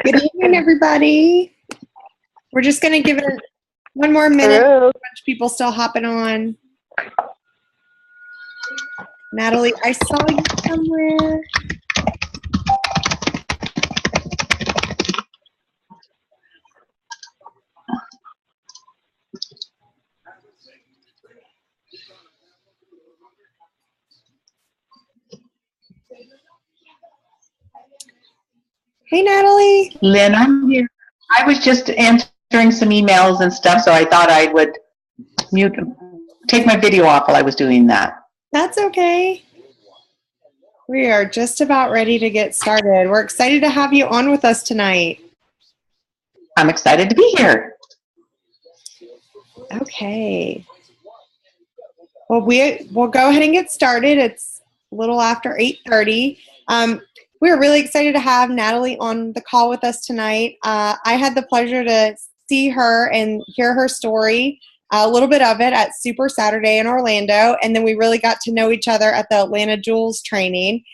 Good evening, everybody. We're just going to give it one more minute. Hello. A bunch of people still hopping on. Natalie, I saw you somewhere. Hey, Natalie. Lynn, I'm here. I was just answering some emails and stuff, so I thought I would take my video off while I was doing that. That's okay. We are just about ready to get started. We're excited to have you on with us tonight. I'm excited to be here. Okay. Well, we'll go ahead and get started. It's a little after 8:30. We're really excited to have Natalie on the call with us tonight. I had the pleasure to see her and hear her story, a little bit of it at Super Saturday in Orlando, and then we really got to know each other at the Atlanta Jewels training.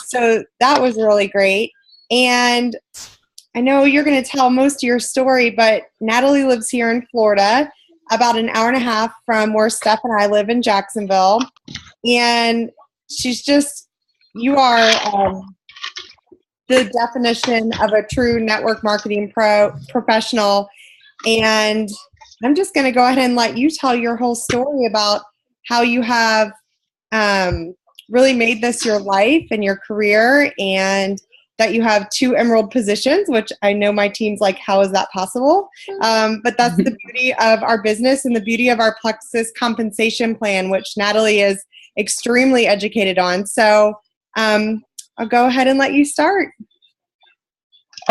So that was really great. And I know you're going to tell most of your story, but Natalie lives here in Florida, about an hour and a half from where Steph and I live in Jacksonville. And she's just, you are the definition of a true network marketing professional. And I'm just going to go ahead and let you tell your whole story about how you have really made this your life and your career, and that you have 2 emerald positions, which I know my team's like, how is that possible? But that's the beauty of our business and the beauty of our Plexus compensation plan, which Natalie is extremely educated on. So I'll go ahead and let you start.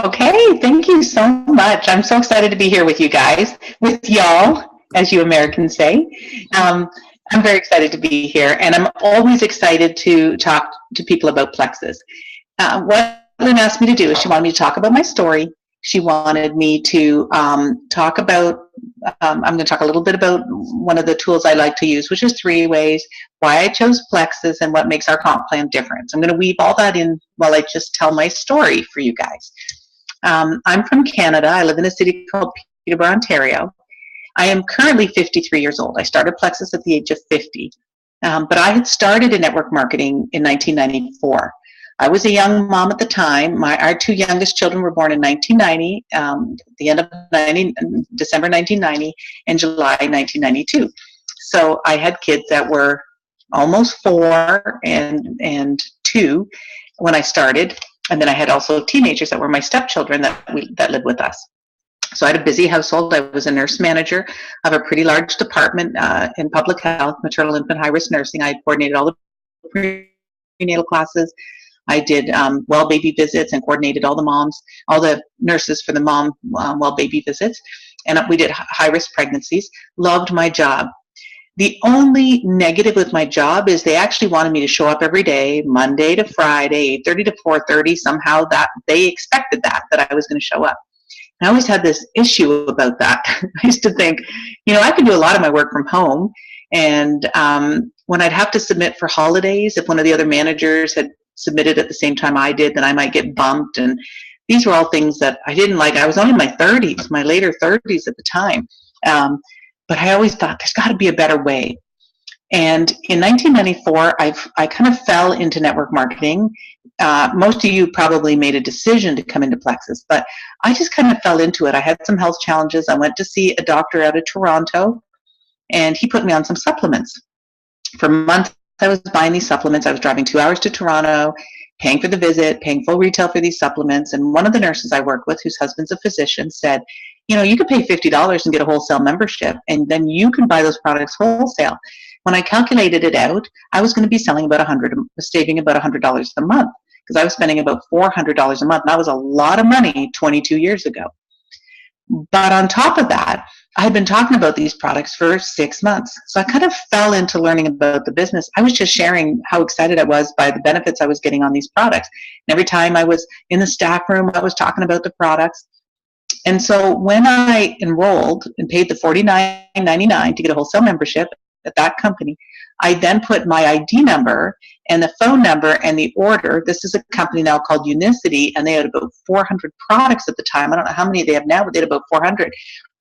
Okay, thank you so much. I'm so excited to be here with you guys, with y'all, as you Americans say. I'm very excited to be here, and I'm always excited to talk to people about Plexus. What Lynn asked me to do is she wanted me to talk about my story. She wanted me to talk about, I'm going to talk a little bit about one of the tools I like to use, which is 3 ways, why I chose Plexus, and what makes our comp plan different. So I'm going to weave all that in while I just tell my story for you guys. I'm from Canada. I live in a city called Peterborough, Ontario. I am currently 53 years old. I started Plexus at the age of 50, but I had started in network marketing in 1994. I was a young mom at the time. Our 2 youngest children were born in 1990, the end of December 1990 and July 1992. So I had kids that were almost 4 and 2 when I started, and then I had also teenagers that were my stepchildren that lived with us. So I had a busy household. I was a nurse manager of a pretty large department in public health, maternal, infant, high-risk nursing. I coordinated all the prenatal classes. I did well baby visits and coordinated all the nurses for the mom well baby visits. And we did high-risk pregnancies. Loved my job. The only negative with my job is they actually wanted me to show up every day, Monday to Friday, 8:30 to 4:30. Somehow that they expected that I was going to show up. I always had this issue about that. I used to think, I could do a lot of my work from home. And when I'd have to submit for holidays, if one of the other managers had submitted at the same time I did, then I might get bumped. And these were all things that I didn't like. I was only in my 30s, my later 30s at the time. But I always thought there's got to be a better way. And in 1994, I kind of fell into network marketing. Most of you probably made a decision to come into Plexus, but I just kind of fell into it. I had some health challenges. I went to see a doctor out of Toronto, and he put me on some supplements. For months, I was buying these supplements. I was driving 2 hours to Toronto, paying for the visit, paying full retail for these supplements. And one of the nurses I work with, whose husband's a physician, said, you could pay $50 and get a wholesale membership, and then you can buy those products wholesale. When I calculated it out, I was going to be saving about $100 a month, because I was spending about $400 a month. That was a lot of money 22 years ago. But on top of that, I had been talking about these products for 6 months. So I kind of fell into learning about the business. I was just sharing how excited I was by the benefits I was getting on these products. And every time I was in the staff room, I was talking about the products. And so when I enrolled and paid the $49.99 to get a wholesale membership at that company, I then put my ID number and the phone number and the order. This is a company now called Unicity, and they had about 400 products at the time. I don't know how many they have now, but they had about 400.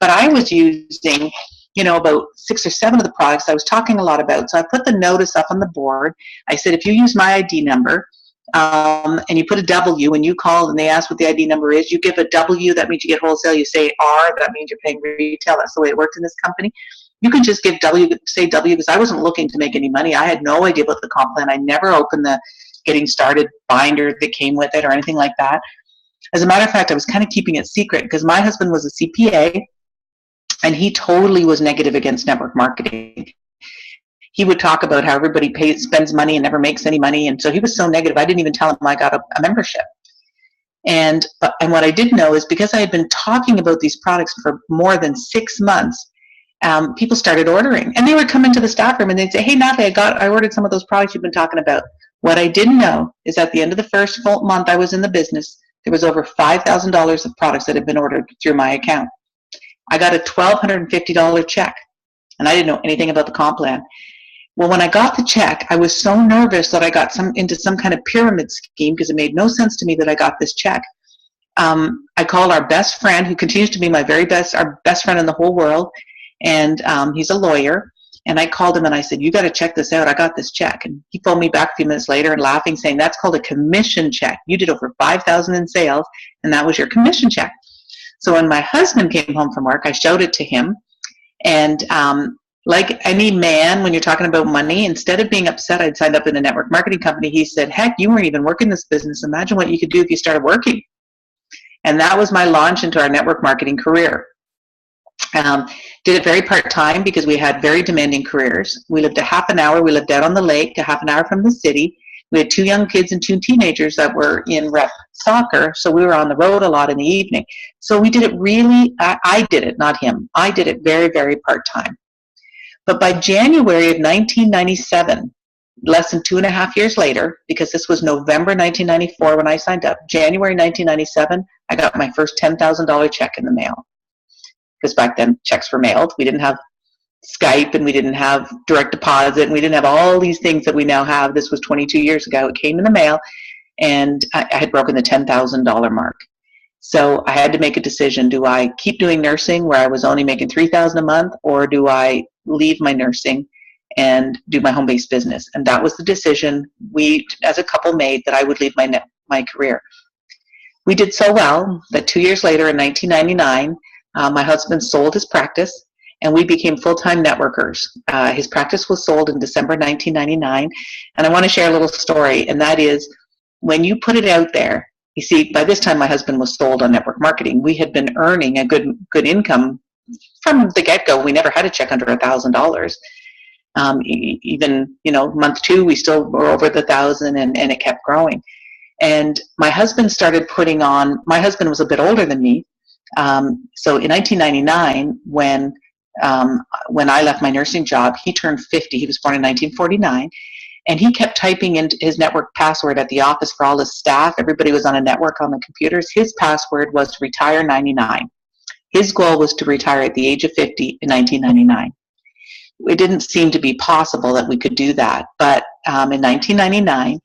But I was using, about 6 or 7 of the products I was talking a lot about. So I put the notice up on the board. I said, if you use my ID number, and you put a W, and you call and they ask what the ID number is, you give a W, that means you get wholesale. You say R, that means you're paying retail. That's the way it worked in this company. You can just say W, because I wasn't looking to make any money. I had no idea about the comp plan. I never opened the getting started binder that came with it or anything like that. As a matter of fact, I was kind of keeping it secret because my husband was a CPA, and he totally was negative against network marketing. He would talk about how everybody spends money and never makes any money. And so he was so negative, I didn't even tell him I got a membership. And what I did know is, because I had been talking about these products for more than 6 months, people started ordering. And they would come into the staff room and they'd say, hey, Natalie, I ordered some of those products you've been talking about. What I didn't know is at the end of the first full month I was in the business, there was over $5,000 of products that had been ordered through my account. I got a $1,250 check, and I didn't know anything about the comp plan. Well, when I got the check, I was so nervous that I got into some kind of pyramid scheme, because it made no sense to me that I got this check. I called our best friend, who continues to be our best friend in the whole world, and he's a lawyer. And I called him and I said, you got to check this out. I got this check. And he phoned me back a few minutes later and laughing, saying, that's called a commission check. You did over $5,000 in sales, and that was your commission check. So when my husband came home from work, I showed it to him. And like any man, when you're talking about money, instead of being upset I'd signed up in a network marketing company, he said, heck, you weren't even working this business. Imagine what you could do if you started working. And that was my launch into our network marketing career. Did it very part-time because we had very demanding careers. We lived a half an hour. We lived out on the lake, a half an hour from the city. We had 2 young kids and 2 teenagers that were in rep soccer, so we were on the road a lot in the evening. So we did it really, I did it, not him. I did it very, very part-time. But by January of 1997, less than 2.5 years later, because this was November 1994 when I signed up, January 1997, I got my first $10,000 check in the mail. Because back then checks were mailed. We didn't have Skype, and we didn't have direct deposit, and we didn't have all these things that we now have. This was 22 years ago. It came in the mail, and I had broken the $10,000 mark. So I had to make a decision. Do I keep doing nursing where I was only making $3,000 a month, or do I leave my nursing and do my home-based business? And that was the decision we, as a couple, made, that I would leave my career. We did so well that 2 years later, in 1999, my husband sold his practice, and we became full-time networkers. His practice was sold in December 1999, and I want to share a little story, and that is, when you put it out there, you see, by this time my husband was sold on network marketing. We had been earning a good income from the get-go. We never had a check under $1,000. Even, month 2, we still were over the 1,000, and it kept growing. And my husband started putting on, my husband was a bit older than me. So in 1999, when when I left my nursing job, he turned 50. He was born in 1949. And he kept typing in his network password at the office for all his staff. Everybody was on a network on the computers. His password was retire 99. His goal was to retire at the age of 50 in 1999. It didn't seem to be possible that we could do that. But in 1999,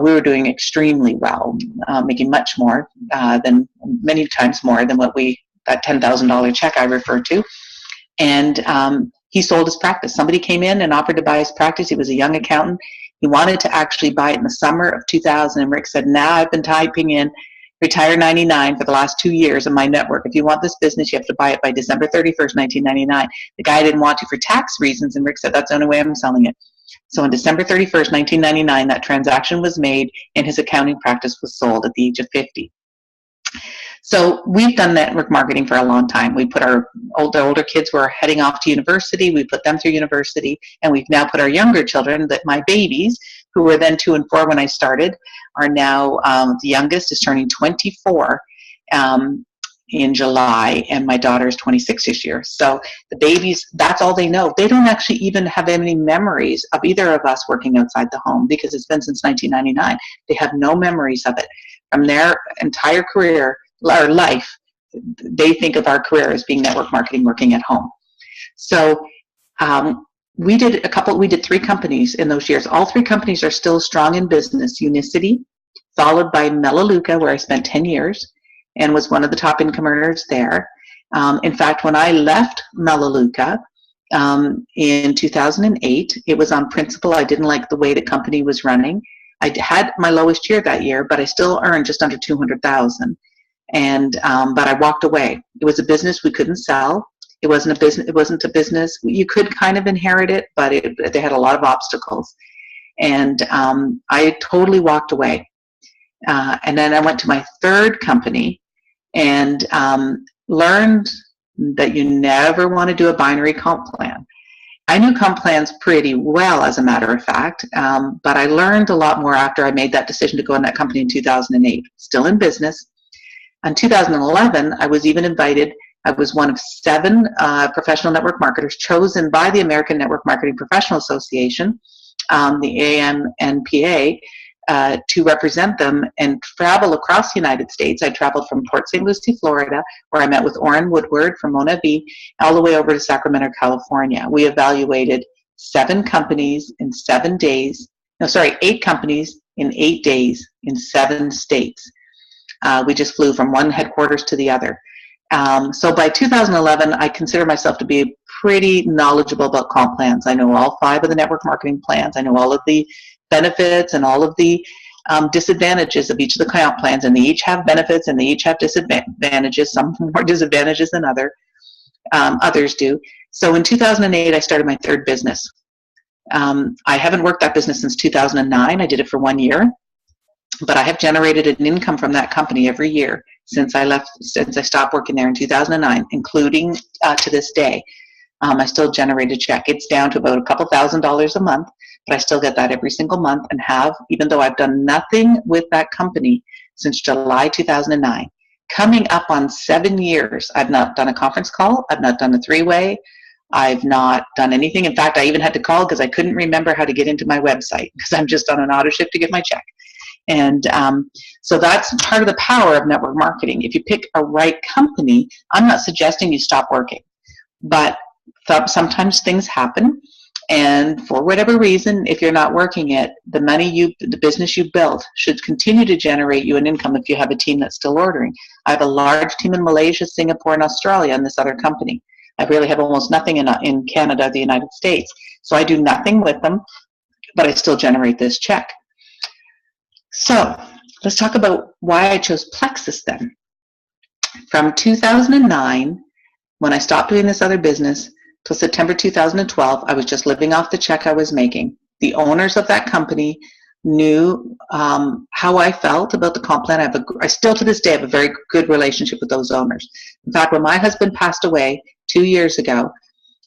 we were doing extremely well, making much more than many times more than that $10,000 check I referred to. And he sold his practice. Somebody came in and offered to buy his practice. He was a young accountant. He wanted to actually buy it in the summer of 2000. And Rick said, now I've been typing in retire 99 for the last 2 years in my network. If you want this business, you have to buy it by December 31st, 1999. The guy didn't want to for tax reasons. And Rick said, that's the only way I'm selling it. So on December 31st, 1999, that transaction was made and his accounting practice was sold at the age of 50. So we've done network marketing for a long time. We put our older kids who are heading off to university, we put them through university, and we've now put our younger children, that my babies, who were then 2 and 4 when I started, are now, the youngest is turning 24 in July, and my daughter is 26 this year. So the babies, that's all they know. They don't actually even have any memories of either of us working outside the home because it's been since 1999. They have no memories of it. From their entire career, our life, they think of our career as being network marketing, working at home. So we did 3 companies in those years. All 3 companies are still strong in business. Unicity, followed by Melaleuca, where I spent 10 years and was one of the top income earners there. In fact, when I left Melaleuca in 2008, it was on principle. I didn't like the way the company was running. I had my lowest year that year, but I still earned just under $200,000. But I walked away. It was a business we couldn't sell. It wasn't a business. You could kind of inherit it, but they had a lot of obstacles. And I totally walked away. And then I went to my 3rd company and learned that you never want to do a binary comp plan. I knew comp plans pretty well, as a matter of fact, but I learned a lot more after I made that decision to go in that company in 2008. Still in business. In 2011, I was even invited. I was one of 7 professional network marketers chosen by the American Network Marketing Professional Association, the AMNPA, to represent them and travel across the United States. I traveled from Port St. Lucie, Florida, where I met with Orrin Woodward from Mona V, all the way over to Sacramento, California. We evaluated 7 companies in 7 days. 8 companies in 8 days in 7 states. We just flew from one headquarters to the other. So by 2011, I consider myself to be pretty knowledgeable about comp plans. I know all 5 of the network marketing plans. I know all of the benefits and all of the disadvantages of each of the comp plans, and they each have benefits and they each have disadvantages, some more disadvantages than others do. So in 2008, I started my 3rd business. I haven't worked that business since 2009. I did it for 1 year. But I have generated an income from that company every year since I stopped working there in 2009, including to this day. I still generate a check. It's down to about a couple $1,000s a month, but I still get that every single month and have, even though I've done nothing with that company since July 2009. Coming up on 7 years, I've not done a conference call. I've not done a 3-way. I've not done anything. In fact, I even had to call because I couldn't remember how to get into my website because I'm just on an auto ship to get my check. And so that's part of the power of network marketing. If you pick a right company, I'm not suggesting you stop working, but sometimes things happen. And for whatever reason, if you're not working it, the business you built should continue to generate you an income if you have a team that's still ordering. I have a large team in Malaysia, Singapore, and Australia in this other company. I really have almost nothing in Canada, the United States. So I do nothing with them, but I still generate this check. So let's talk about why I chose Plexus then. From 2009, when I stopped doing this other business, till September 2012, I was just living off the check I was making. The owners of that company knew how I felt about the comp plan. I still to this day have a very good relationship with those owners. In fact, when my husband passed away 2 years ago,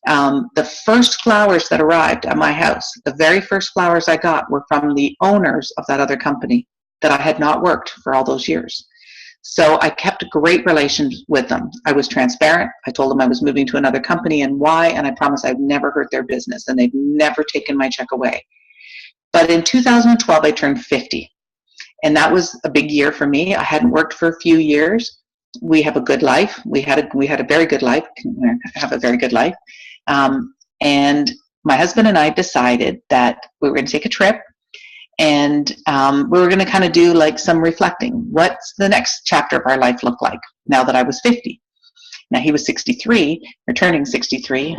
the first flowers that arrived at my house, the very first flowers I got were from the owners of that other company that I had not worked for all those years. So I kept a great relations with them. I was transparent. I told them I was moving to another company and why, and I promised I'd never hurt their business, and they've never taken my check away. But in 2012, I turned 50, and that was a big year for me. I hadn't worked for a few years. We have a good life. We had a very good life. Have a very good life, and my husband and I decided that we were going to take a trip, and we were going to kind of do like some reflecting. What's the next chapter of our life look like now that I was 50? Now he was 63, or turning 63.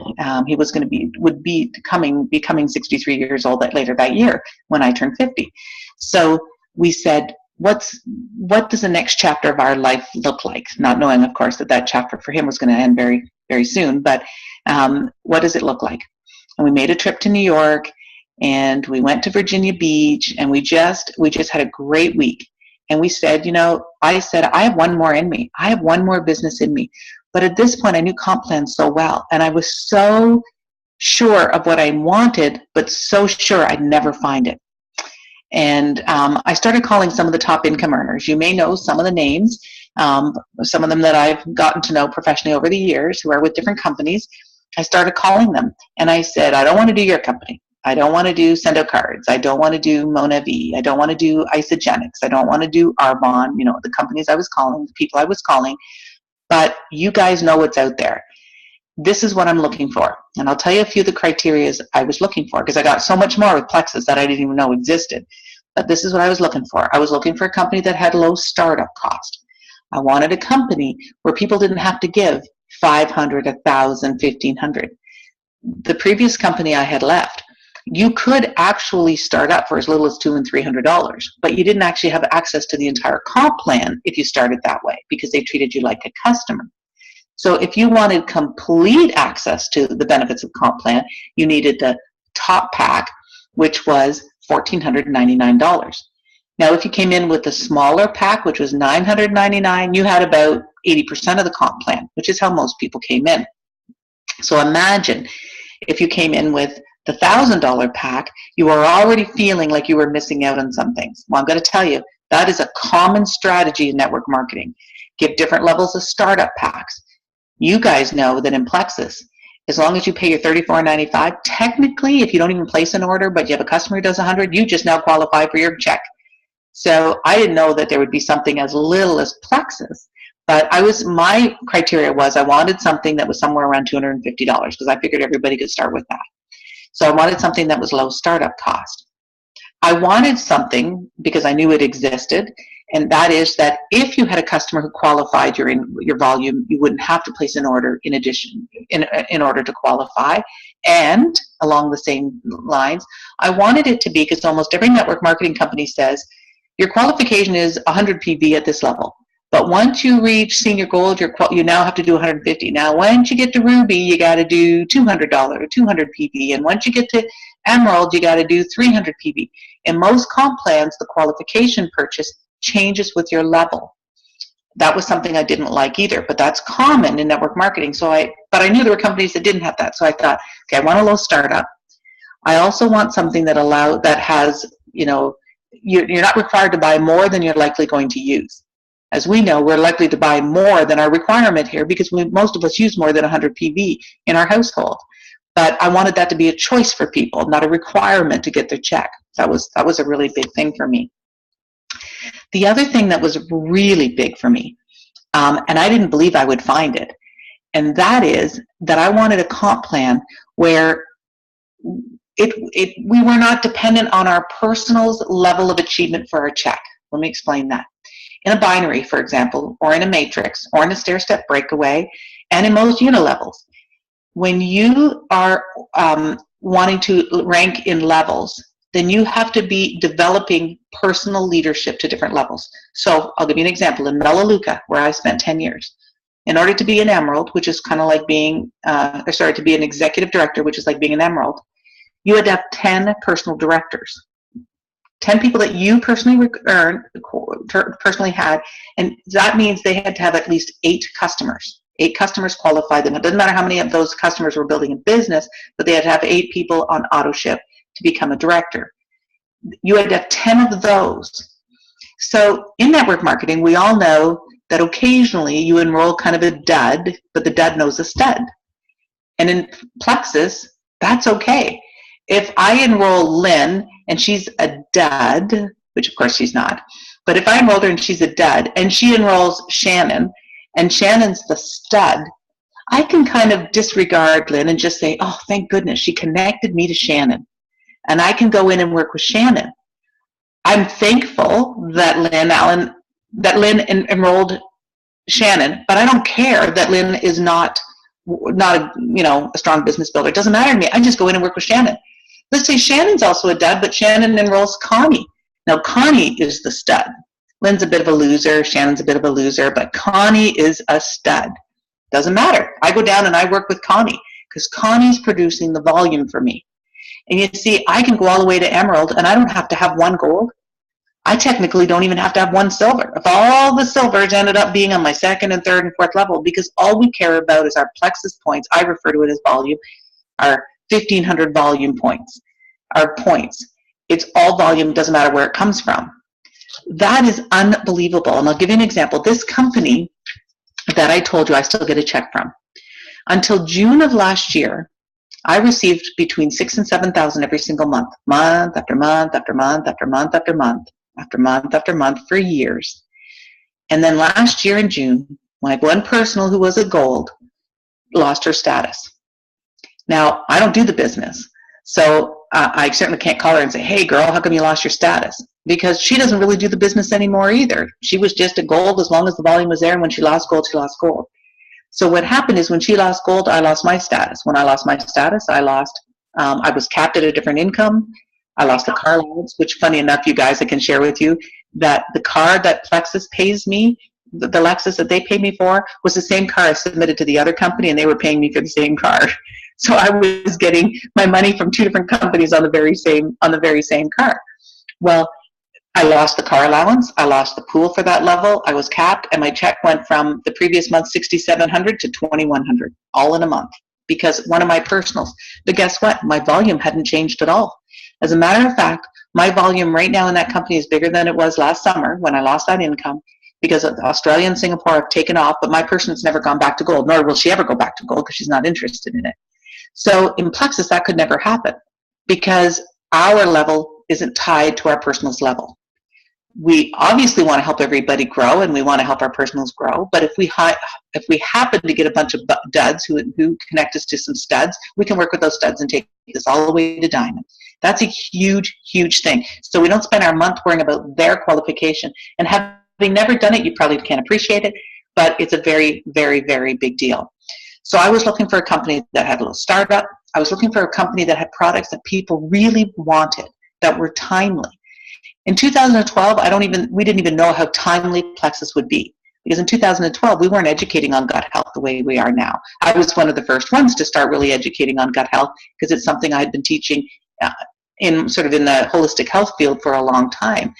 He was going to would be becoming 63 years old later that year when I turned 50. So we said, what does the next chapter of our life look like? Not knowing, of course, that chapter for him was going to end very, very soon. But what does it look like? And we made a trip to New York, and we went to Virginia Beach, and we just had a great week. And we said, I said, I have one more in me. I have one more business in me. But at this point, I knew comp plan so well, and I was so sure of what I wanted, but so sure I'd never find it. And I started calling some of the top income earners. You may know some of the names, some of them that I've gotten to know professionally over the years who are with different companies. I started calling them, and I said, I don't want to do your company. I don't want to do Sendo Cards. I don't want to do Mona V. I don't want to do Isogenics. I don't want to do Arbonne, the companies I was calling, the people I was calling. But you guys know what's out there. This is what I'm looking for. And I'll tell you a few of the criteria I was looking for, because I got so much more with Plexus that I didn't even know existed. But this is what I was looking for. I was looking for a company that had low startup cost. I wanted a company where people didn't have to give $500, $1,000, $1,500. The previous company I had left, you could actually start up for as little as $200 and $300, but you didn't actually have access to the entire comp plan if you started that way, because they treated you like a customer. So if you wanted complete access to the benefits of comp plan, you needed the top pack, which was $1,499. Now, if you came in with the smaller pack, which was $999, you had about 80% of the comp plan, which is how most people came in. So imagine if you came in with the $1,000 pack, you were already feeling like you were missing out on some things. Well, I'm going to tell you, that is a common strategy in network marketing. Give different levels of startup packs. You guys know that in Plexus, as long as you pay your $34.95, technically, if you don't even place an order, but you have a customer who does 100, you just now qualify for your check. So I didn't know that there would be something as little as Plexus. But my criteria was I wanted something that was somewhere around $250, because I figured everybody could start with that. So I wanted something that was low startup cost. I wanted something, because I knew it existed, and that is that if you had a customer who qualified your volume, you wouldn't have to place an order in addition in order to qualify. And along the same lines, I wanted it to be, because almost every network marketing company says your qualification is 100 PV at this level. But once you reach senior gold, you now have to do 150. Now, once you get to Ruby, you got to do $200 or 200 PV. And once you get to Emerald, you got to do 300 PV. In most comp plans, the qualification purchase changes with your level. That was something I didn't like either, but that's common in network marketing. But I knew there were companies that didn't have that. So I thought, okay, I want a low startup. I also want something that has, you're not required to buy more than you're likely going to use. As we know, we're likely to buy more than our requirement here, because most of us use more than 100 PV in our household. But I wanted that to be a choice for people, not a requirement to get their check. That was a really big thing for me. The other thing that was really big for me, and I didn't believe I would find it, and that is that I wanted a comp plan where we were not dependent on our personal level of achievement for our check. Let me explain that. In a binary, for example, or in a matrix, or in a stair-step breakaway, and in most unilevels, when you are wanting to rank in levels, then you have to be developing personal leadership to different levels. So I'll give you an example. In Melaleuca, where I spent 10 years, in order to be an Emerald, which is kind of like being, to be an executive director, which is like being an Emerald, you had to have 10 personal directors. 10 people that you personally had, and that means they had to have at least 8 customers. 8 customers qualified them. It doesn't matter how many of those customers were building a business, but they had to have 8 people on auto ship to become a director. You had to have 10 of those. So in network marketing, we all know that occasionally you enroll kind of a dud, but the dud knows a stud. And in Plexus, that's okay. If I enroll Lynn and she's a dud, which of course she's not, but if I enrolled her and she's a dud, and she enrolls Shannon, and Shannon's the stud, I can kind of disregard Lynn and just say, oh, thank goodness, she connected me to Shannon. And I can go in and work with Shannon. I'm thankful that Lynn enrolled Shannon, but I don't care that Lynn is not a strong business builder. It doesn't matter to me. I just go in and work with Shannon. Let's say Shannon's also a dud, but Shannon enrolls Connie. Now, Connie is the stud. Lynn's a bit of a loser. Shannon's a bit of a loser, but Connie is a stud. Doesn't matter. I go down and I work with Connie because Connie's producing the volume for me. And you see, I can go all the way to Emerald, and I don't have to have one gold. I technically don't even have to have one silver. If all the silvers ended up being on my second and third and fourth level, because all we care about is our Plexus points, I refer to it as volume, our 1,500 volume points, our points. It's all volume, doesn't matter where it comes from. That is unbelievable. And I'll give you an example. This company that I told you I still get a check from, until June of last year, I received between 6,000 and 7,000 every single month, month after month after month after month after month after month after month for years. And then last year in June, my one personal who was a gold lost her status. Now, I don't do the business, so I certainly can't call her and say, hey girl, how come you lost your status? Because she doesn't really do the business anymore either. She was just a gold as long as the volume was there, and when she lost gold, she lost gold. So what happened is when she lost gold, I lost my status. When I lost my status, I was capped at a different income. I lost the car allowance, which funny enough, you guys, I can share with you that the car that Plexus pays me, the Lexus that they paid me for, was the same car I submitted to the other company, and they were paying me for the same car. So I was getting my money from two different companies on the very same car. Well, I lost the car allowance, I lost the pool for that level, I was capped, and my check went from the previous month $6,700 to $2,100, all in a month, because one of my personals. But guess what? My volume hadn't changed at all. As a matter of fact, my volume right now in that company is bigger than it was last summer when I lost that income, because Australia and Singapore have taken off, but my person's never gone back to gold, nor will she ever go back to gold because she's not interested in it. So in Plexus, that could never happen because our level isn't tied to our personal's level. We obviously want to help everybody grow, and we want to help our personals grow. But if we happen to get a bunch of duds who connect us to some studs, we can work with those studs and take this all the way to diamond. That's a huge, huge thing. So we don't spend our month worrying about their qualification. And having never done it, you probably can't appreciate it, but it's a very, very, very big deal. So I was looking for a company that had a little startup. I was looking for a company that had products that people really wanted, that were timely. In 2012, we didn't even know how timely Plexus would be, because in 2012, we weren't educating on gut health the way we are now. I was one of the first ones to start really educating on gut health because it's something I had been teaching in the holistic health field for a long time.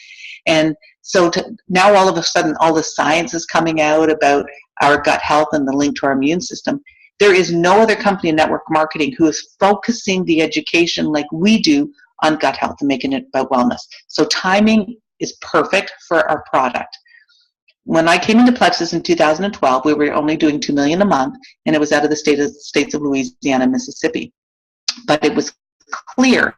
And so now all of a sudden, all the science is coming out about our gut health and the link to our immune system. There is no other company in network marketing who is focusing the education like we do on gut health and making it about wellness. So timing is perfect for our product. When I came into Plexus in 2012, we were only doing $2 million a month, and it was out of the states of Louisiana and Mississippi. But it was clear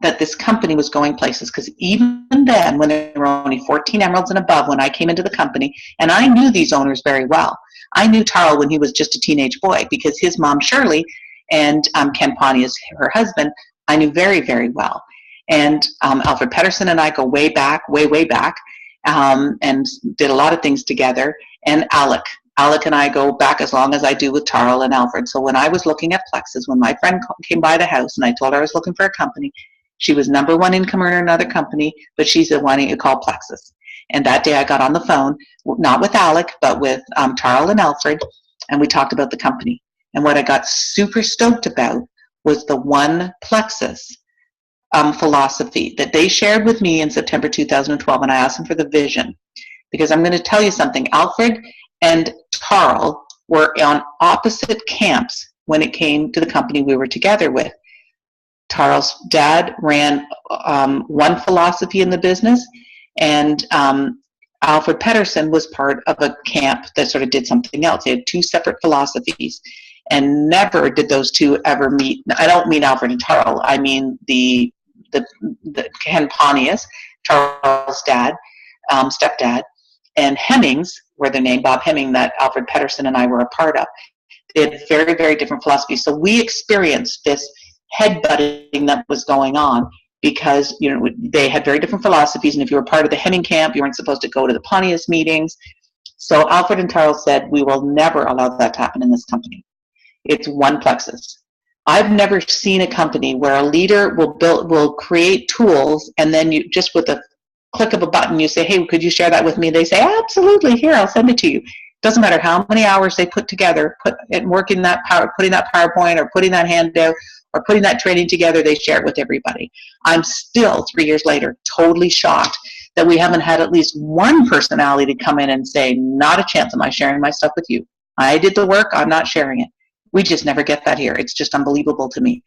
that this company was going places, because even then, when there were only 14 emeralds and above, when I came into the company, and I knew these owners very well. I knew Tarl when he was just a teenage boy, because his mom, Shirley, and Ken Pawnee is her husband, I knew very, very well. And Alfred Pedersen and I go way back, way back, and did a lot of things together. And Alec and I go back as long as I do with Tarl and Alfred. So when I was looking at Plexus, when my friend came by the house and I told her I was looking for a company, she was number one income earner in another company, but she said, why don't you call Plexus? And that day I got on the phone, not with Alec, but with Tarl and Alfred, and we talked about the company. And what I got super stoked about was the one Plexus philosophy that they shared with me in September 2012, and I asked them for the vision. Because I'm going to tell you something, Alfred and Tarl were on opposite camps when it came to the company we were together with. Tarl's dad ran one philosophy in the business, and Alfred Pedersen was part of a camp that sort of did something else. They had two separate philosophies, and never did those two ever meet. I don't mean Alfred and Charles. I mean the Ken Pontius, Charles' dad, stepdad, and Hemmings were the name, Bob Hemming, that Alfred Pedersen and I were a part of. They had very, very different philosophies. So we experienced this headbutting that was going on because, you know, they had very different philosophies, and if you were part of the Hemming camp, you weren't supposed to go to the Pontius meetings. So Alfred and Charles said, we will never allow that to happen in this company. It's one Plexus. I've never seen a company where a leader will create tools, and then you just with a click of a button, you say, hey, could you share that with me? They say, absolutely, here, I'll send it to you. Doesn't matter how many hours they put together, putting that PowerPoint or putting that handout or putting that training together, they share it with everybody. I'm still, 3 years later, totally shocked that we haven't had at least one personality to come in and say, not a chance am I sharing my stuff with you. I did the work, I'm not sharing it. We just never get that here. It's just unbelievable to me.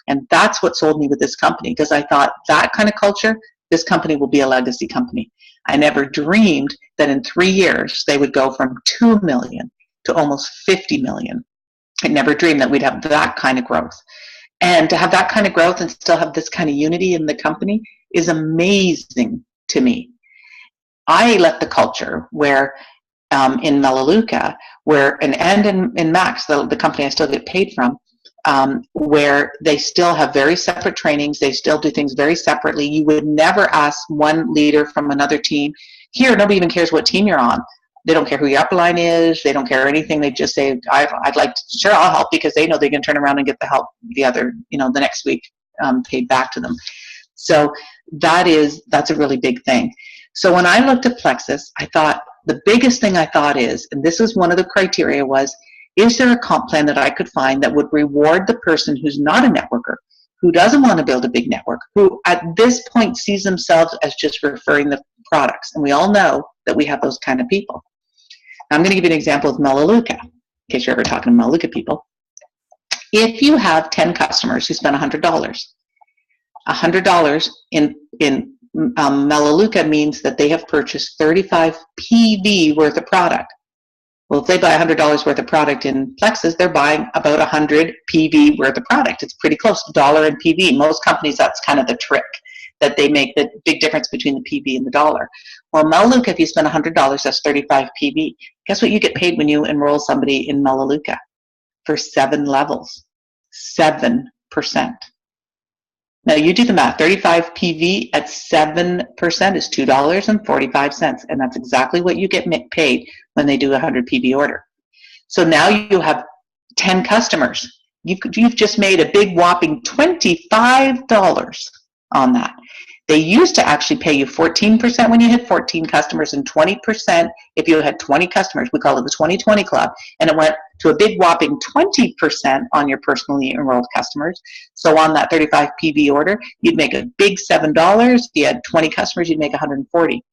And that's what sold me with this company, because I thought that kind of culture, this company will be a legacy company. I never dreamed that in 3 years they would go from 2 million to almost 50 million. I never dreamed that we'd have that kind of growth. And to have that kind of growth and still have this kind of unity in the company is amazing to me. I left the culture where in Melaleuca, where and in Max, the company I still get paid from, where they still have very separate trainings. They still do things very separately. You would never ask one leader from another team. Here, nobody even cares what team you're on. They don't care who your upline is. They don't care anything. They just say, I'd like to, sure, I'll help, because they know they can turn around and get the help the next week paid back to them. So that's a really big thing. So when I looked at Plexus, I thought the biggest thing I thought is, and this is one of the criteria, was, is there a comp plan that I could find that would reward the person who's not a networker, who doesn't want to build a big network, who at this point sees themselves as just referring the products? And we all know that we have those kind of people. Now, I'm going to give you an example of Melaleuca, in case you're ever talking to Melaleuca people. If you have 10 customers who spend $100 in Melaleuca means that they have purchased 35 PV worth of product. Well, if they buy $100 worth of product in Plexus, they're buying about 100 PV worth of product. It's pretty close to dollar and PV. Most companies, that's kind of the trick, that they make the big difference between the PV and the dollar. Well, Melaleuca, if you spend $100, that's 35 PV. Guess what you get paid when you enroll somebody in Melaleuca? For 7 levels, 7%. Now you do the math. 35 PV at 7% is $2.45, and that's exactly what you get paid when they do a 100 PV order. So now you have 10 customers. You've just made a big whopping $25 on that. They used to actually pay you 14% when you hit 14 customers and 20% if you had 20 customers. We call it the 20/20 club, and it went to a big whopping 20% on your personally enrolled customers. So on that 35 PV order, you'd make a big $7. If you had 20 customers, you'd make 140.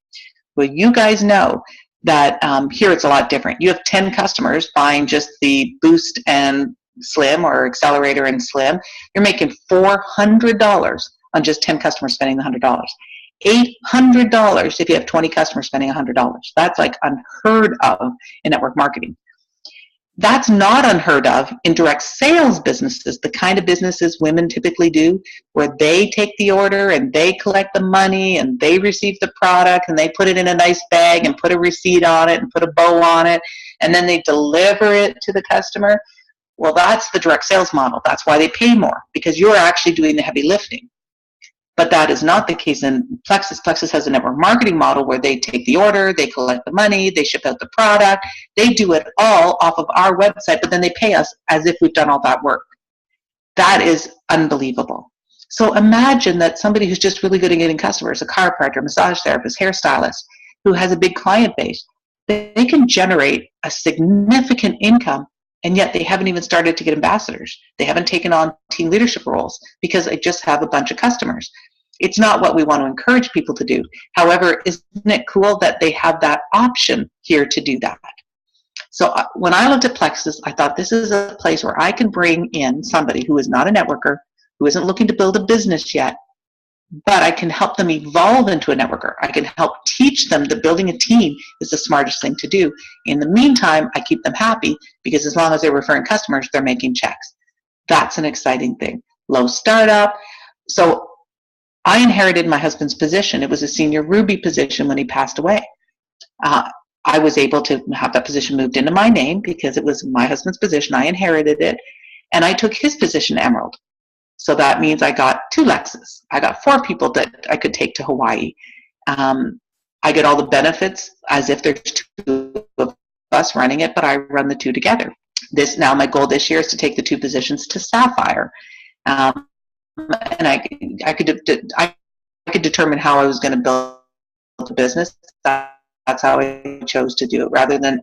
Well, you guys know that here it's a lot different. You have 10 customers buying just the Boost and Slim, or Accelerator and Slim. You're making $400 on just 10 customers spending the $100. $800 if you have 20 customers spending $100. That's like unheard of in network marketing. That's not unheard of in direct sales businesses, the kind of businesses women typically do, where they take the order and they collect the money and they receive the product and they put it in a nice bag and put a receipt on it and put a bow on it, and then they deliver it to the customer. Well, that's the direct sales model. That's why they pay more, because you're actually doing the heavy lifting. But that is not the case in Plexus. Plexus has a network marketing model where they take the order, they collect the money, they ship out the product, they do it all off of our website, but then they pay us as if we've done all that work. That is unbelievable. So imagine that somebody who's just really good at getting customers, a chiropractor, massage therapist, hairstylist, who has a big client base, they can generate a significant income, and yet they haven't even started to get ambassadors. They haven't taken on team leadership roles because they just have a bunch of customers. It's not what we want to encourage people to do. However, isn't it cool that they have that option here to do that? So when I looked at Plexus, I thought this is a place where I can bring in somebody who is not a networker, who isn't looking to build a business yet, but I can help them evolve into a networker. I can help teach them that building a team is the smartest thing to do. In the meantime, I keep them happy because as long as they're referring customers, they're making checks. That's an exciting thing. Low startup. So I inherited my husband's position. It was a senior Ruby position when he passed away. I was able to have that position moved into my name because it was my husband's position. I inherited it, and I took his position, Emerald. So that means I got 2 Lexus. I got 4 people that I could take to Hawaii. I get all the benefits as if there's 2 of us running it, but I run the 2 together. Now my goal this year is to take the 2 positions to Sapphire. And I could determine how I was going to build the business. That's how I chose to do it. Rather than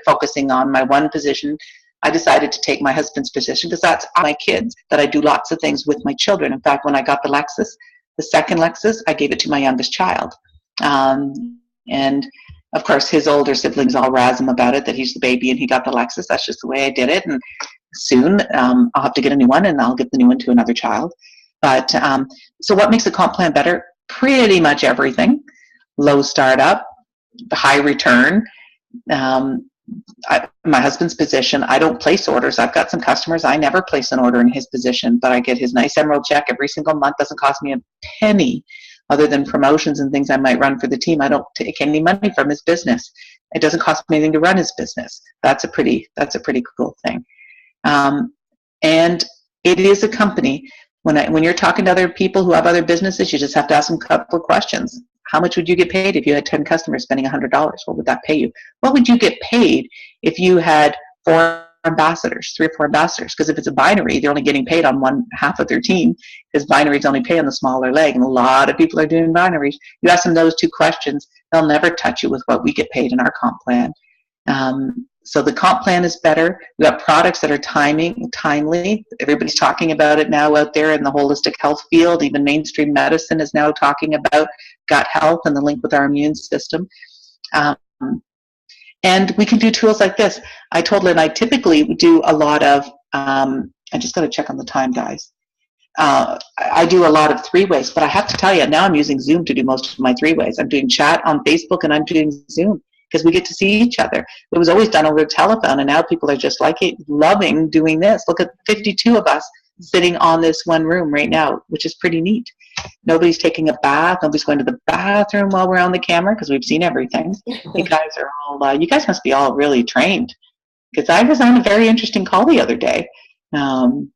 focusing on my one position, I decided to take my husband's position because that's my kids, that I do lots of things with my children. In fact, when I got the Lexus, the second Lexus, I gave it to my youngest child. And of course, his older siblings all razz him about it, that he's the baby and he got the Lexus. That's just the way I did it. And soon I'll have to get a new one, and I'll give the new one to another child. But so what makes a comp plan better? Pretty much everything. Low startup, high return. My husband's position, I don't place orders. I've got some customers, I never place an order in his position, but I get his nice Emerald check every single month. Doesn't cost me a penny other than promotions and things I might run for the team. I don't take any money from his business. It doesn't cost me anything to run his business. That's a pretty cool thing. And it is a company. When you're talking to other people who have other businesses, you just have to ask them a couple of questions. How much would you get paid if you had 10 customers spending $100? What would that pay you? What would you get paid if you had 4 ambassadors, 3 or 4 ambassadors? Because if it's a binary, they're only getting paid on one half of their team, because binaries only pay on the smaller leg, and a lot of people are doing binaries. You ask them those 2 questions, they'll never touch you with what we get paid in our comp plan. So the comp plan is better. We've got products that are timely. Everybody's talking about it now out there in the holistic health field. Even mainstream medicine is now talking about gut health and the link with our immune system. And we can do tools like this. I told Lynn I typically do a lot of, I just got to check on the time, guys. I do a lot of 3-ways, but I have to tell you, now I'm using Zoom to do most of my 3-ways. I'm doing chat on Facebook and I'm doing Zoom, because we get to see each other. It was always done over the telephone, and now people are just like it, loving doing this. Look at 52 of us sitting on this one room right now, which is pretty neat. Nobody's taking a bath. Nobody's going to the bathroom while we're on the camera, because we've seen everything. You guys are all, you guys must be all really trained, because I was on a very interesting call the other day. And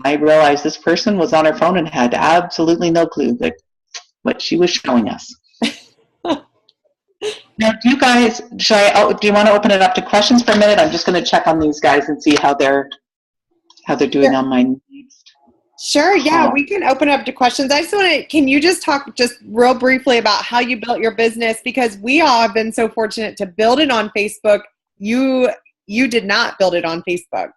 I realized this person was on her phone and had absolutely no clue that what she was showing us. Now, do you guys, do you want to open it up to questions for a minute? I'm just going to check on these guys and see how they're doing on my next. Sure, yeah, we can open up to questions. I just want to, can you just talk just real briefly about how you built your business? Because we all have been so fortunate to build it on Facebook. You did not build it on Facebook.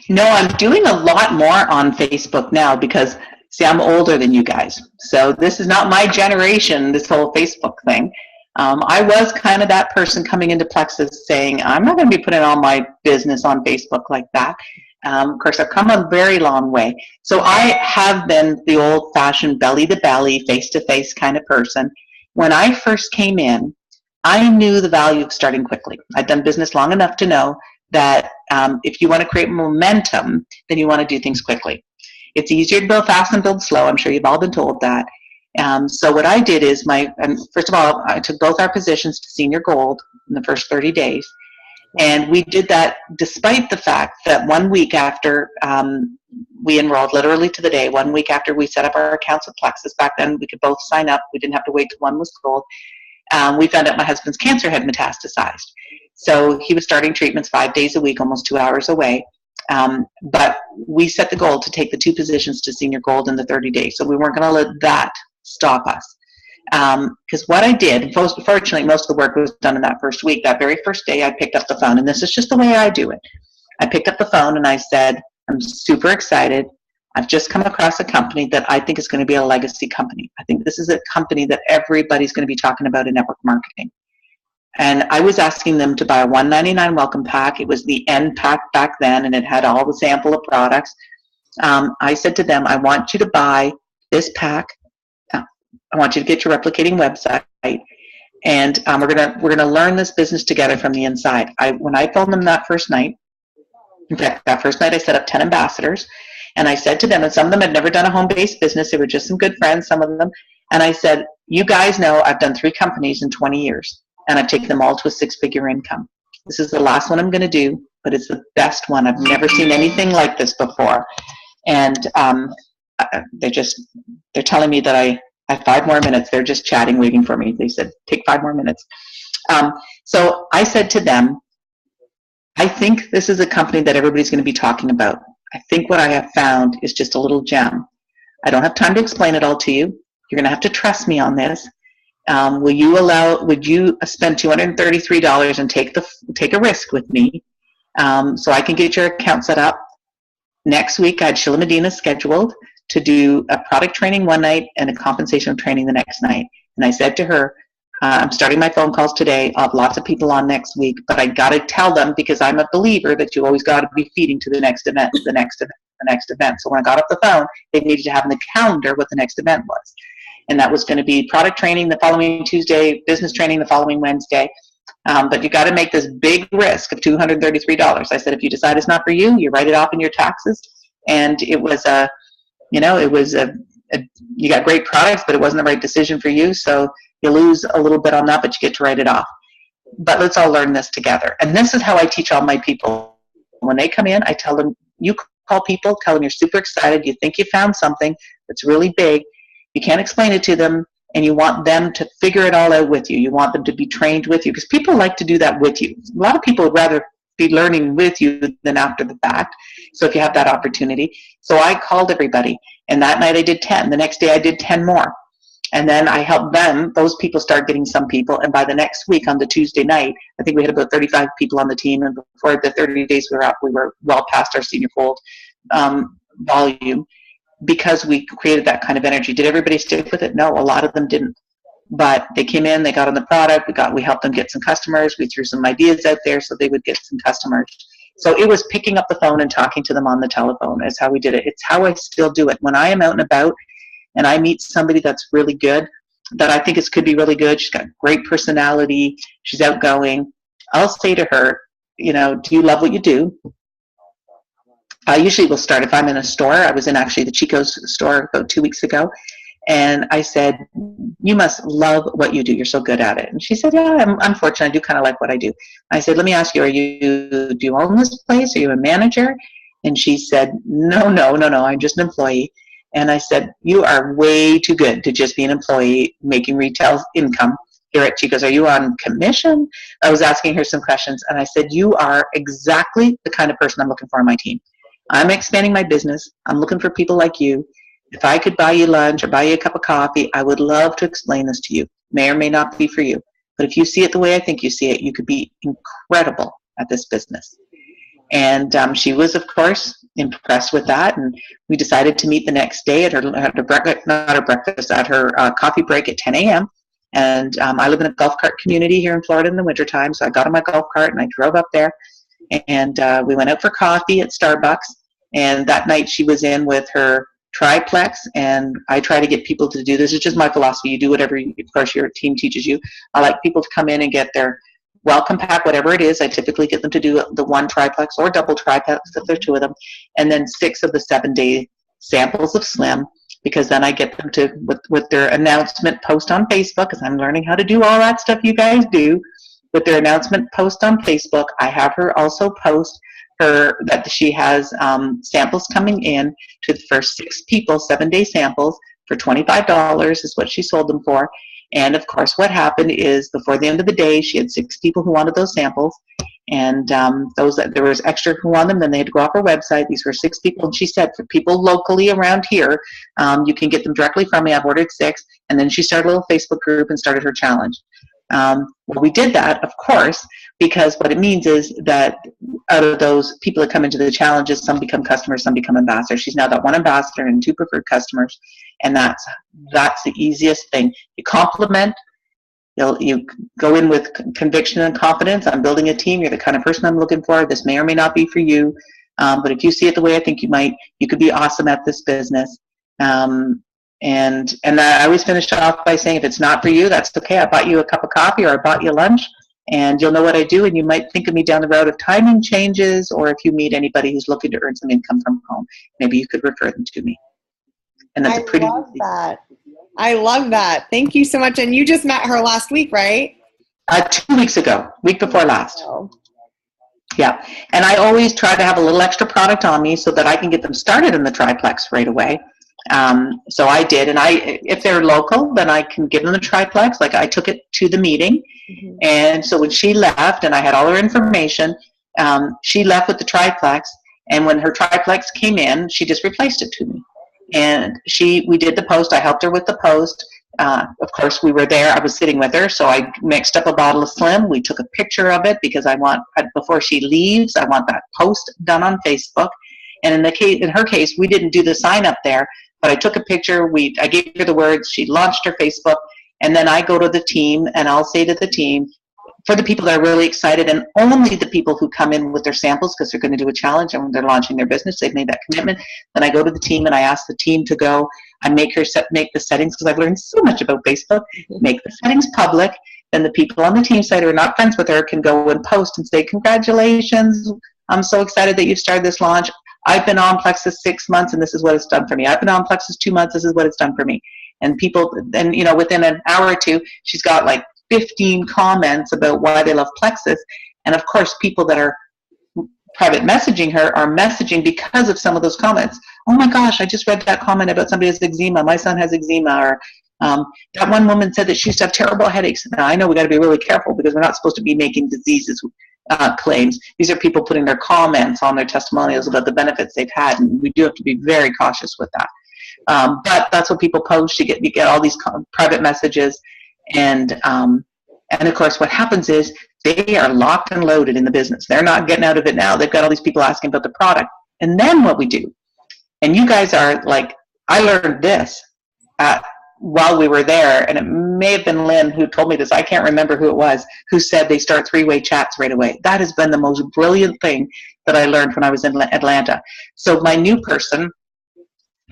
No, I'm doing a lot more on Facebook now because, see, I'm older than you guys. So this is not my generation, this whole Facebook thing. I was kind of that person coming into Plexus saying, I'm not going to be putting all my business on Facebook like that. Of course, I've come a very long way. So I have been the old-fashioned belly-to-belly, face-to-face kind of person. When I first came in, I knew the value of starting quickly. I'd done business long enough to know that if you want to create momentum, then you want to do things quickly. It's easier to build fast than build slow. I'm sure you've all been told that. So what I did is first of all, I took both our positions to senior gold in the first 30 days. And we did that despite the fact that 1 week after we enrolled, literally to the day, 1 week after we set up our accounts with Plexus, back then we could both sign up. We didn't have to wait till one was gold. We found out my husband's cancer had metastasized. So he was starting treatments 5 days a week, almost 2 hours away. But we set the goal to take the 2 positions to senior gold in the 30 days. So we weren't going to let that stop us. Because what I did, fortunately, most of the work was done in that first week. That very first day, I picked up the phone, and this is just the way I do it. I picked up the phone and I said, I'm super excited. I've just come across a company that I think is going to be a legacy company. I think this is a company that everybody's going to be talking about in network marketing. And I was asking them to buy a $199 welcome pack. It was the end pack back then, and it had all the sample of products. I said to them, I want you to buy this pack. I want you to get your replicating website, and we're gonna learn this business together from the inside. When I phoned them that first night, in fact, that first night I set up 10 ambassadors, and I said to them, and some of them had never done a home-based business. They were just some good friends, some of them, and I said, you guys know I've done 3 companies in 20 years, and I've taken them all to a 6-figure income. This is the last one I'm going to do, but it's the best one. I've never seen anything like this before. And they're telling me that I have 5 more minutes. They're just chatting, waiting for me. They said, take 5 more minutes. So I said to them, I think this is a company that everybody's going to be talking about. I think what I have found is just a little gem. I don't have time to explain it all to you. You're going to have to trust me on this. Would you spend $233 and take a risk with me, so I can get your account set up? Next week, I had Sheila Medina scheduled to do a product training one night and a compensation training the next night. And I said to her, I'm starting my phone calls today. I'll have lots of people on next week, but I got to tell them, because I'm a believer that you always got to be feeding to the next event, the next event, the next event. So when I got off the phone, they needed to have in the calendar what the next event was. And that was going to be product training the following Tuesday, business training the following Wednesday. But you got to make this big risk of $233. I said, if you decide it's not for you, you write it off in your taxes. And it was you got great products, but it wasn't the right decision for you. So you lose a little bit on that, but you get to write it off. But let's all learn this together. And this is how I teach all my people. When they come in, I tell them, you call people, tell them you're super excited. You think you found something that's really big. You can't explain it to them, and you want them to figure it all out with you. You want them to be trained with you, because people like to do that with you. A lot of people would rather be learning with you than after the fact. So if you have that opportunity. So I called everybody, and that night I did 10. The next day I did 10 more. And then I helped those people start getting some people. And by the next week on the Tuesday night, I think we had about 35 people on the team. And before the 30 days we were up, we were well past our senior gold volume, because we created that kind of energy. Did everybody stick with it? No, a lot of them didn't. But they came in, they got on the product, we helped them get some customers, we threw some ideas out there so they would get some customers. So it was picking up the phone and talking to them on the telephone is how we did it. It's how I still do it. When I am out and about and I meet somebody that's really good, that I think could be really good, she's got great personality, she's outgoing, I'll say to her, do you love what you do? I usually will start, if I'm in a store. I was in actually the Chico's store about 2 weeks ago, and I said, you must love what you do. You're so good at it. And she said, yeah, I'm fortunate. I do kind of like what I do. I said, let me ask you, do you own this place? Are you a manager? And she said, no, I'm just an employee. And I said, you are way too good to just be an employee making retail income here at Chico's. Are you on commission? I was asking her some questions, and I said, you are exactly the kind of person I'm looking for on my team. I'm expanding my business. I'm looking for people like you. If I could buy you lunch or buy you a cup of coffee, I would love to explain this to you. May or may not be for you. But if you see it the way I think you see it, you could be incredible at this business. And she was, of course, impressed with that. And we decided to meet the next day at her coffee break at 10 a.m. And I live in a golf cart community here in Florida in the wintertime. So I got on my golf cart and I drove up there. And we went out for coffee at Starbucks. And that night she was in with her triplex. And I try to get people to do this. It's just my philosophy. You do whatever, of course, your team teaches you. I like people to come in and get their welcome pack, whatever it is. I typically get them to do the one triplex or double triplex if there are 2 of them. And then 6 of the 7-day samples of Slim, because then I get them to, with their announcement post on Facebook, because I'm learning how to do all that stuff you guys do. With their announcement post on Facebook, I have her also post that she has samples coming in to the first 6 people, 7-day samples for $25 is what she sold them for. And of course, what happened is before the end of the day, she had 6 people who wanted those samples, and there was extra who wanted them. Then they had to go off her website. These were 6 people, and she said, for people locally around here, you can get them directly from me. I've ordered 6, and then she started a little Facebook group and started her challenge. Well, we did that, of course, because what it means is that out of those people that come into the challenges, some become customers, some become ambassadors. She's now got 1 ambassador and 2 preferred customers, and that's the easiest thing. You compliment, you go in with conviction and confidence. I'm building a team. You're the kind of person I'm looking for. This may or may not be for you, but if you see it the way I think you might, you could be awesome at this business. And I always finish off by saying, if it's not for you, that's okay. I bought you a cup of coffee or I bought you lunch, and you'll know what I do, and you might think of me down the road if timing changes, or if you meet anybody who's looking to earn some income from home, maybe you could refer them to me. And that's I a pretty love that. I love that. Thank you so much. And you just met her last week, right? 2 weeks ago, week before last. Oh. Yeah, and I always try to have a little extra product on me so that I can get them started in the triplex right away. So I did, and if they're local, then I can give them the triplex. Like, I took it to the meeting, and so when she left, and I had all her information, she left with the triplex, and when her triplex came in, she just replaced it to me. And we did the post. I helped her with the post. Of course, we were there. I was sitting with her, so I mixed up a bottle of Slim. We took a picture of it because before she leaves, I want that post done on Facebook. And in her case, we didn't do the sign up there, but I took a picture. I gave her the words. She launched her Facebook, and then I go to the team, and I'll say to the team, for the people that are really excited, and only the people who come in with their samples because they're going to do a challenge and when they're launching their business, they've made that commitment. Then I go to the team and I ask the team to go. I make the settings, because I've learned so much about Facebook, make the settings public. Then the people on the team side who are not friends with her can go and post and say, congratulations, I'm so excited that you've started this launch. I've been on Plexus 6 months and this is what it's done for me. I've been on Plexus 2 months, this is what it's done for me. And people, then, within an hour or two, she's got like 15 comments about why they love Plexus. And of course, people that are private messaging her are messaging because of some of those comments. Oh my gosh, I just read that comment about somebody has eczema. My son has eczema. Or that one woman said that she used to have terrible headaches. Now, I know we got to be really careful because we're not supposed to be making diseases claims. These are people putting their comments on their testimonials about the benefits they've had, and we do have to be very cautious with that. But that's what people post. You get all these private messages, and of course, what happens is they are locked and loaded in the business. They're not getting out of it now. They've got all these people asking about the product. And then what we do, and you guys are like, I learned this while we were there, and it may have been Lynn who told me this. I can't remember who it was, who said they start three-way chats right away. That has been the most brilliant thing that I learned when I was in Atlanta. So my new person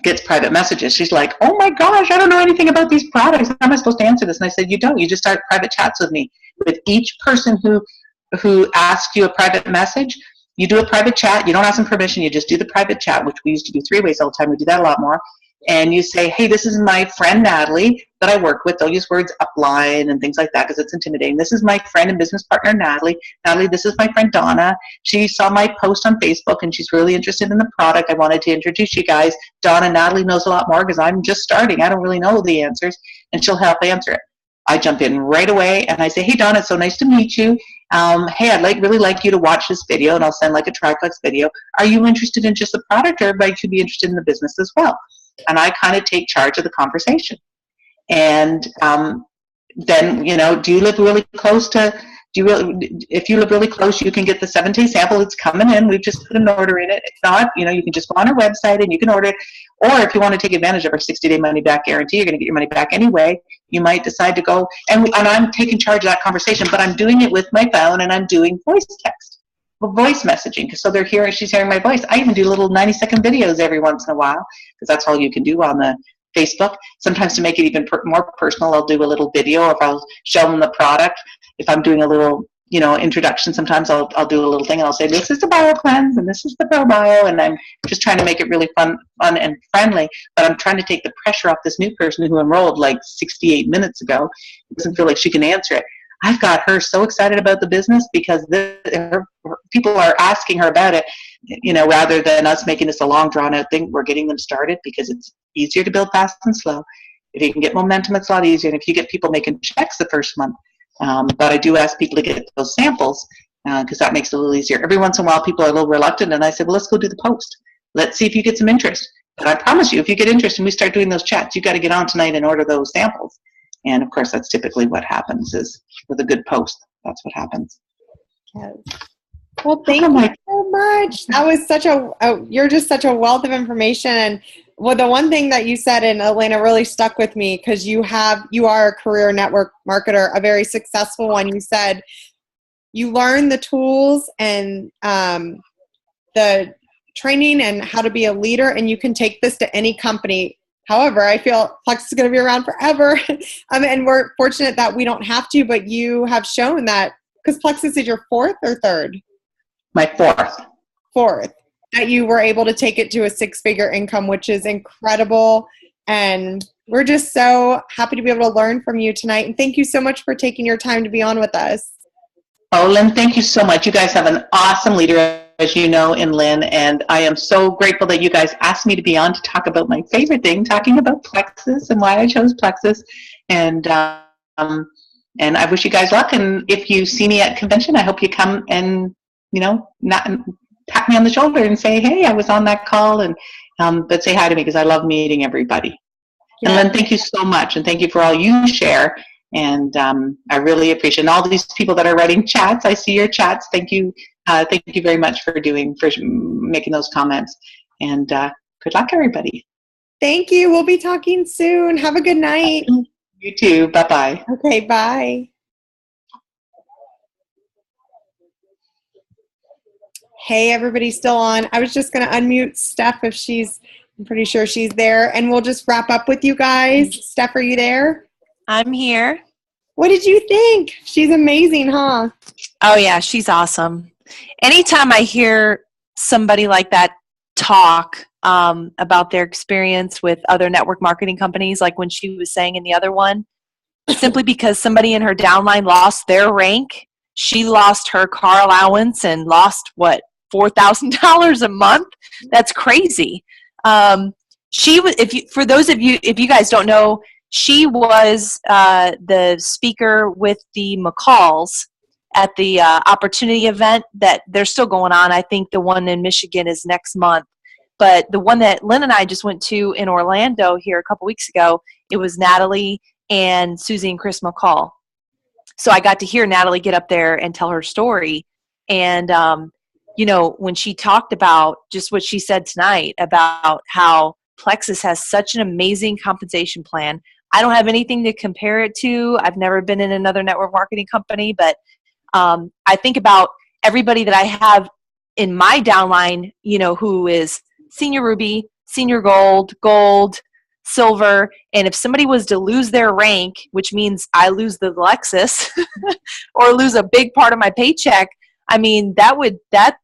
gets private messages. She's like, oh my gosh, I don't know anything about these products. How am I supposed to answer this? And I said, you don't. You just start private chats with me. With each person who asks you a private message, you do a private chat. You don't ask them permission. You just do the private chat, which we used to do 3 ways all the time. We do that a lot more. And you say, hey, this is my friend Natalie that I work with. They'll use words upline and things like that because it's intimidating. This is my friend and business partner Natalie. Natalie, this is my friend Donna. She saw my post on Facebook and she's really interested in the product. I wanted to introduce you guys. Donna, Natalie knows a lot more because I'm just starting. I don't really know the answers, and she'll help answer it. I jump in right away and I say, hey, Donna, it's so nice to meet you. Hey, I'd really like you to watch this video, and I'll send like a triplex video. Are you interested in just the product, or might you be interested in the business as well? And I kind of take charge of the conversation. And then, do you live really close to, if you live really close, you can get the 7-day sample. It's coming in. We've just put an order in it. If not, you can just go on our website and you can order it. Or if you want to take advantage of our 60-day money-back guarantee, you're going to get your money back anyway. You might decide to go, and I'm taking charge of that conversation, but I'm doing it with my phone and I'm doing voice text. Voice messaging, so she's hearing my voice. I even do little 90-second videos every once in a while because that's all you can do on the Facebook. Sometimes to make it even more personal, I'll do a little video, or if I'll show them the product. If I'm doing a little, introduction, sometimes I'll do a little thing and I'll say, this is the Bio Cleanse and this is the Pro Bio, and I'm just trying to make it really fun and friendly, but I'm trying to take the pressure off this new person who enrolled like 68 minutes ago. Doesn't feel like she can answer it. I've got her so excited about the business because people are asking her about it, rather than us making this a long drawn out thing. We're getting them started because it's easier to build fast and slow. If you can get momentum, it's a lot easier. And if you get people making checks the first month, but I do ask people to get those samples because that makes it a little easier. Every once in a while, people are a little reluctant, and I say, well, let's go do the post. Let's see if you get some interest. But I promise you, if you get interest and we start doing those chats, you got to get on tonight and order those samples. And of course, that's typically what happens is with a good post. That's what happens. Yes. Well, thank you so much. That was you're just such a wealth of information. And the one thing that you said in Atlanta really stuck with me, because you are a career network marketer, a very successful one. You said you learn the tools and the training and how to be a leader, and you can take this to any company However, I feel Plexus is going to be around forever. And we're fortunate that we don't have to, but you have shown that, because Plexus is your fourth or third? My fourth. Fourth. That you were able to take it to a six-figure income, which is incredible. And we're just so happy to be able to learn from you tonight. And thank you so much for taking your time to be on with us. Oh, Lynn, thank you so much. You guys have an awesome leader, as you know, in Lynn, and I am so grateful that you guys asked me to be on to talk about my favorite thing, talking about Plexus and why I chose Plexus. And I wish you guys luck. And if you see me at convention, I hope you come and, not pat me on the shoulder and say, hey, I was on that call, and but say hi to me, because I love meeting everybody. Yeah. And Lynn, thank you so much, and thank you for all you share. And I really appreciate, and all these people that are writing chats. I see your chats. Thank you very much for making those comments. And good luck, everybody. Thank you. We'll be talking soon. Have a good night. You too. Bye-bye. Okay, bye. Hey, everybody's still on. I was just going to unmute Steph I'm pretty sure she's there. And we'll just wrap up with you guys. Steph, are you there? I'm here. What did you think? She's amazing, huh? Oh, yeah, she's awesome. Anytime I hear somebody like that talk about their experience with other network marketing companies, like when she was saying in the other one, simply because somebody in her downline lost their rank, she lost her car allowance and lost, $4,000 a month? That's crazy. For those of you, if you guys don't know, she was the speaker with the McCalls at the opportunity event that they're still going on. I think the one in Michigan is next month. But the one that Lynn and I just went to in Orlando here a couple weeks ago, it was Natalie and Susie and Chris McCall. So I got to hear Natalie get up there and tell her story. And, when she talked about just what she said tonight about how Plexus has such an amazing compensation plan. I don't have anything to compare it to. I've never been in another network marketing company, but I think about everybody that I have in my downline, who is senior ruby, senior gold, silver, and if somebody was to lose their rank, which means I lose the Lexus or lose a big part of my paycheck, I mean, that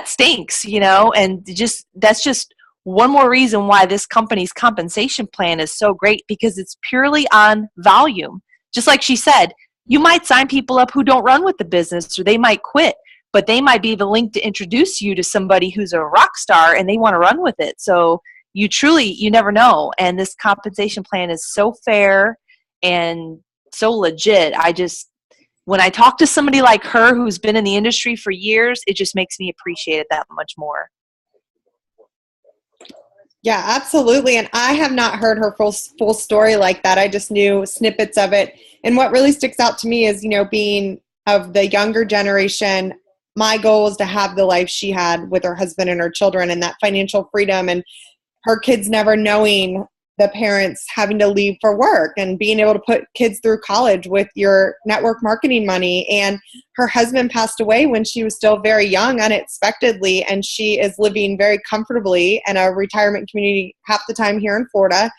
stinks, and that's just one more reason why this company's compensation plan is so great, because it's purely on volume. Just like she said, you might sign people up who don't run with the business, or they might quit, but they might be the link to introduce you to somebody who's a rock star and they want to run with it. So you never know. And this compensation plan is so fair and so legit. When I talk to somebody like her who's been in the industry for years, it just makes me appreciate it that much more. Yeah, absolutely. And I have not heard her full story like that. I just knew snippets of it. And what really sticks out to me is, being of the younger generation, my goal is to have the life she had with her husband and her children, and that financial freedom, and her kids never knowing the parents having to leave for work, and being able to put kids through college with your network marketing money. And her husband passed away when she was still very young, unexpectedly, and she is living very comfortably in a retirement community half the time here in Florida,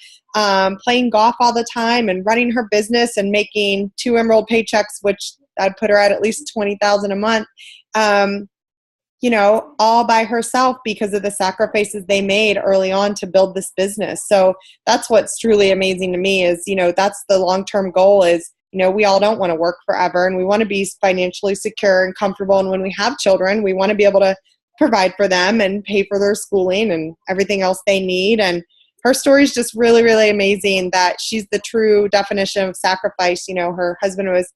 playing golf all the time and running her business and making 2 Emerald paychecks, which I'd put her at least $20,000 a month. All by herself because of the sacrifices they made early on to build this business. So that's what's truly amazing to me is, that's the long-term goal is, we all don't want to work forever, and we want to be financially secure and comfortable. And when we have children, we want to be able to provide for them and pay for their schooling and everything else they need. And her story is just really, really amazing, that she's the true definition of sacrifice. Her husband was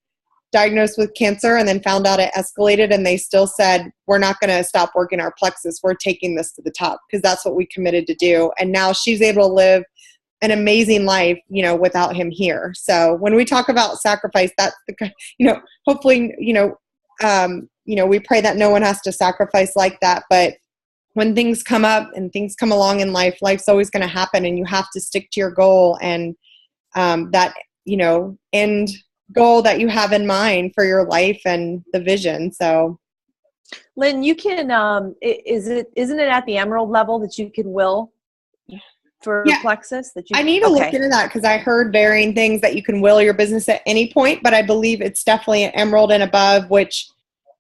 diagnosed with cancer and then found out it escalated, and they still said, we're not going to stop working our Plexus. We're taking this to the top, because that's what we committed to do. And now she's able to live an amazing life, without him here. So when we talk about sacrifice, that's the, hopefully, we pray that no one has to sacrifice like that. But when things come up and things come along in life, life's always going to happen, and you have to stick to your goal and that, end goal that you have in mind for your life and the vision. So Lynn, you can isn't it at the Emerald level that you can will for Yeah. Plexus? That you? I need to look into that because I heard varying things that you can will your business at any point, but I believe it's definitely an emerald and above, which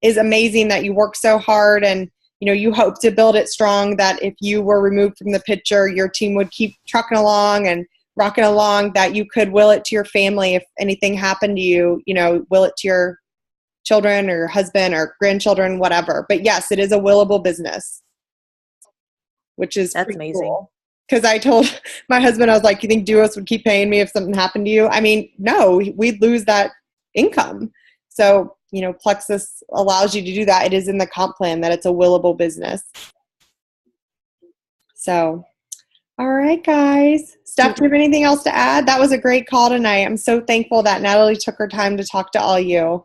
is amazing that you work so hard and you hope to build it strong, that if you were removed from the picture, your team would keep trucking along and rocking along, that you could will it to your family if anything happened to you, will it to your children or your husband or grandchildren, whatever. But yes, it is a willable business, which is That's amazing. Cool. Because I told my husband, I was like, you think Duos would keep paying me if something happened to you? I mean, no, we'd lose that income. So, Plexus allows you to do that. It is in the comp plan that it's a willable business. So, all right, guys. Steph, do you have anything else to add? That was a great call tonight. I'm so thankful that Natalie took her time to talk to all you.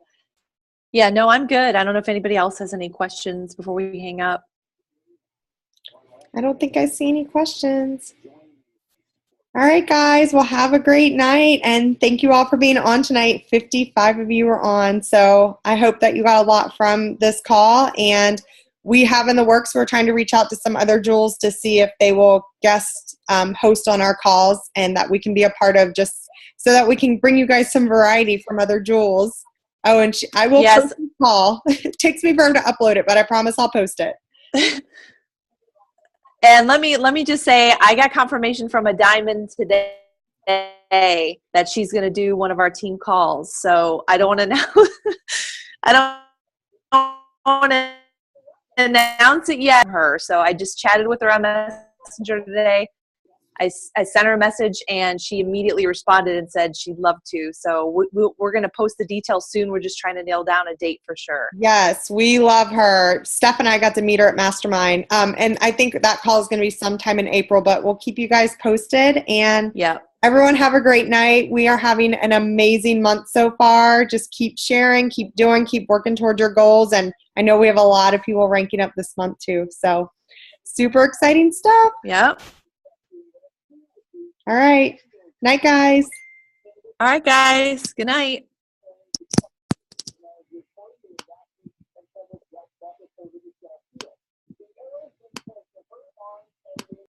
Yeah, no, I'm good. I don't know if anybody else has any questions before we hang up. I don't think I see any questions. All right, guys. Well, have a great night. And thank you all for being on tonight. 55 of you were on. So I hope that you got a lot from this call. And we have in the works, we're trying to reach out to some other jewels to see if they will guest host on our calls and that we can be a part of, just so that we can bring you guys some variety from other jewels. Oh, and I will post the call. It takes me forever to upload it, but I promise I'll post it. And let me just say, I got confirmation from a diamond today that she's going to do one of our team calls. So I don't want to know. I don't want to announce it yet. So I just chatted with her on Messenger today. I sent her a message and she immediately responded and said she'd love to. So we're going to post the details soon. We're just trying to nail down a date for sure. Yes, we love her. Steph and I got to meet her at Mastermind. And I think that call is going to be sometime in April, but we'll keep you guys posted. And everyone have a great night. We are having an amazing month so far. Just keep sharing, keep doing, keep working towards your goals. And I know we have a lot of people ranking up this month too. So super exciting stuff. Yep. All right. Night, guys. All right, guys. Good night.